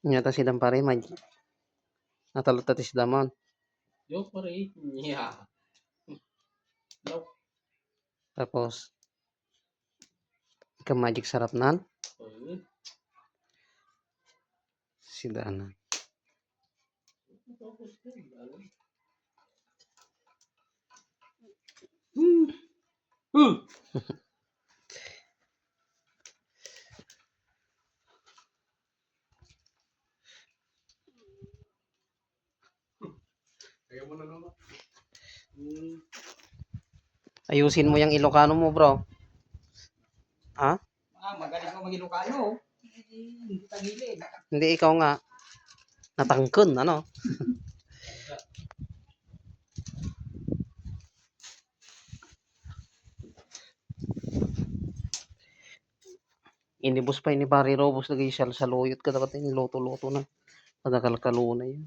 Nyata silang pare natalot tati si damon. Yo pare, yeah. No. Tapos ika magic sarap nan si dana. Ayusin mo yung Ilocano mo, bro. Ha? Magaling mo mag-Ilocano. Hindi tagilid. Hindi, ikaw nga. Natangkon, ano? Inibus pa ini pare Robos lagi siya sa loyot ka dapat ini loto-loto na. Kadakal-kalo na yun.